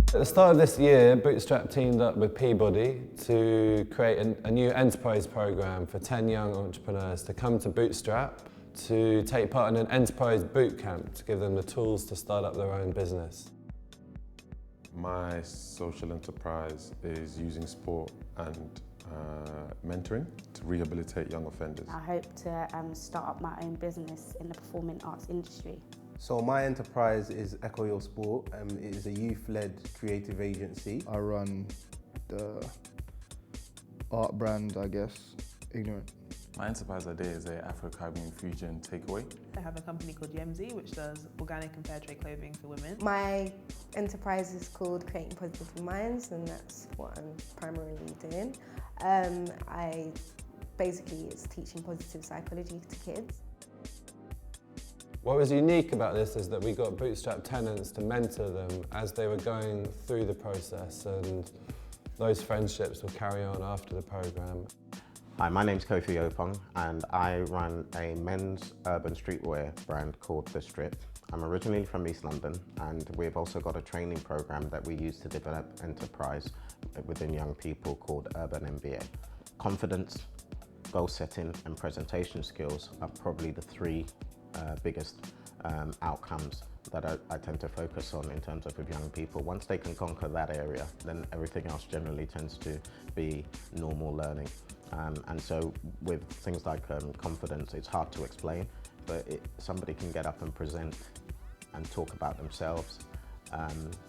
At the start of this year, Bootstrap teamed up with Peabody to create a new enterprise program for 10 young entrepreneurs to come to Bootstrap to take part in an enterprise bootcamp to give them the tools to start up their own business. My social enterprise is using sport and mentoring to rehabilitate young offenders. I hope to start up my own business in the performing arts industry. So my enterprise is Echo Your Sport. It is a youth-led creative agency. I run the art brand, I guess, Ignorant. My enterprise idea is a Afro-Caribbean fusion takeaway. I have a company called Yemzi, which does organic and fair trade clothing for women. My enterprise is called Creating Positive Minds, and that's what I'm primarily doing. It's teaching positive psychology to kids. What was unique about this is that we got Bootstrap tenants to mentor them as they were going through the process, and those friendships will carry on after the programme. Hi, my name's Kofi Opong and I run a men's urban streetwear brand called The Strip. I'm originally from East London and we've also got a training program that we use to develop enterprise within young people called Urban MBA. Confidence, goal setting and presentation skills are probably the three biggest outcomes that I tend to focus on in terms of with young people. Once they can conquer that area, then everything else generally tends to be normal learning. And so with things like confidence, it's hard to explain, but somebody can get up and present and talk about themselves,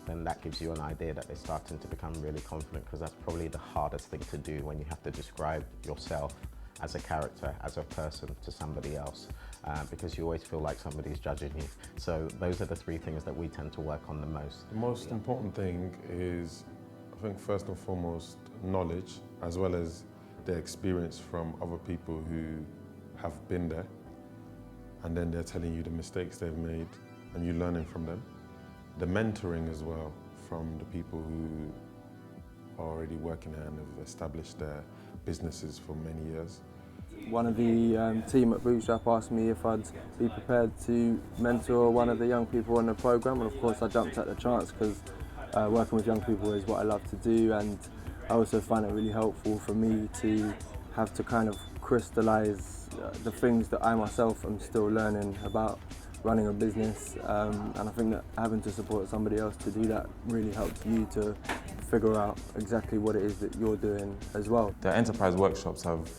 then that gives you an idea that they're starting to become really confident, because that's probably the hardest thing to do when you have to describe yourself as a character, as a person to somebody else, because you always feel like somebody's judging you. So those are the three things that we tend to work on the most. The most important thing is, I think first and foremost, knowledge, as well as the experience from other people who have been there, and then they're telling you the mistakes they've made and you learning from them. The mentoring as well from the people who are already working there and have established their businesses for many years. One of the team at Bootstrap asked me if I'd be prepared to mentor one of the young people on the programme, and of course I jumped at the chance because working with young people is what I love to do, and I also find it really helpful for me to have to kind of crystallise the things that I myself am still learning about running a business, and I think that having to support somebody else to do that really helps you to figure out exactly what it is that you're doing as well. The enterprise workshops have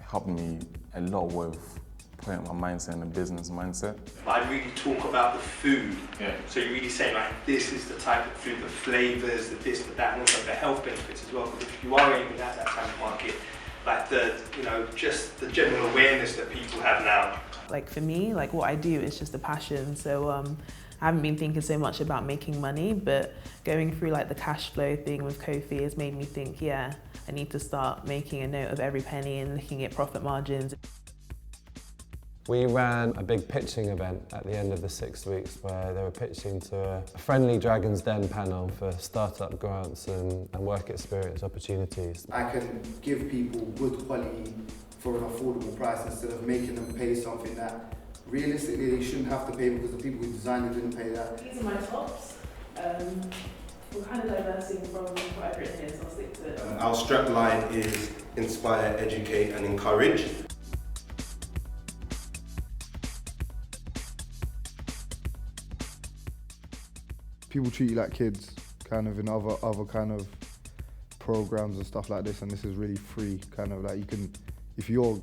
helped me a lot with putting my mindset in a business mindset. I really talk about the food. Yeah. So you really say like, this is the type of food, the flavours, the this, the that, and also the health benefits as well. Because if you are aiming at that kind of market, like just the general awareness that people have now. Like for me, like what I do is just a passion. So I haven't been thinking so much about making money, but going through like the cash flow thing with Kofi has made me think, yeah, I need to start making a note of every penny and looking at profit margins. We ran a big pitching event at the end of the 6 weeks where they were pitching to a friendly Dragon's Den panel for startup grants and work experience opportunities. I can give people good quality for an affordable price instead of making them pay something that realistically they shouldn't have to pay because the people who designed it didn't pay that. These are my tops. We're kind of diversing from what I've written here, so I'll stick to it. Our strap line is inspire, educate and encourage. People treat you like kids, kind of in other kind of programs and stuff like this, and this is really free, kind of like you can, if you're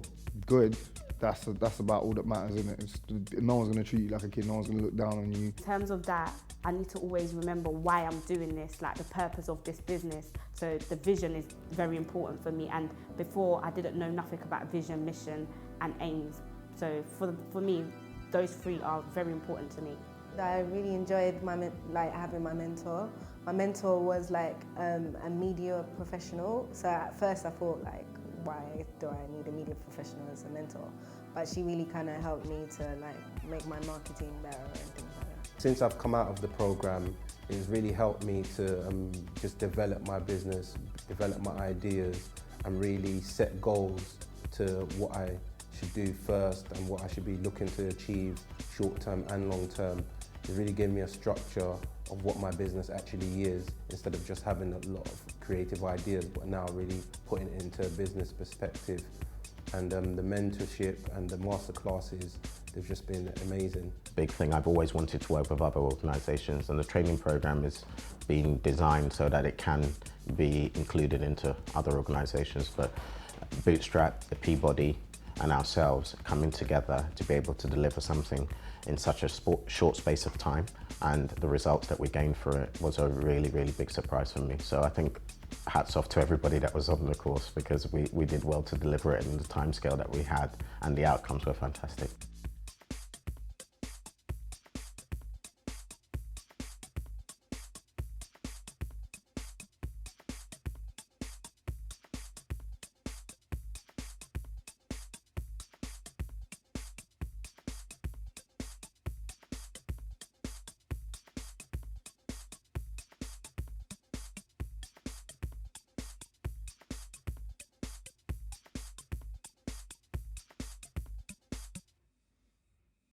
good, that's about all that matters, isn't it? No one's going to treat you like a kid, no one's going to look down on you. In terms of that, I need to always remember why I'm doing this, like the purpose of this business. So the vision is very important for me, and before I didn't know nothing about vision, mission and aims. So for me, those three are very important to me. I really enjoyed having my mentor. My mentor was like a media professional. So at first I thought like, why do I need a media professional as a mentor? But she really kind of helped me to like make my marketing better and things like that. Since I've come out of the program, it's really helped me to just develop my business, develop my ideas, and really set goals to what I should do first and what I should be looking to achieve short term and long term. It really gave me a structure of what my business actually is, instead of just having a lot of creative ideas, but now really putting it into a business perspective. And the mentorship and the masterclasses, they've just been amazing. Big thing, I've always wanted to work with other organisations, and the training programme is being designed so that it can be included into other organisations. But Bootstrap, the Peabody and ourselves coming together to be able to deliver something in such a short space of time, and the results that we gained for it was a really, really big surprise for me. So I think hats off to everybody that was on the course, because we did well to deliver it in the timescale that we had, and the outcomes were fantastic.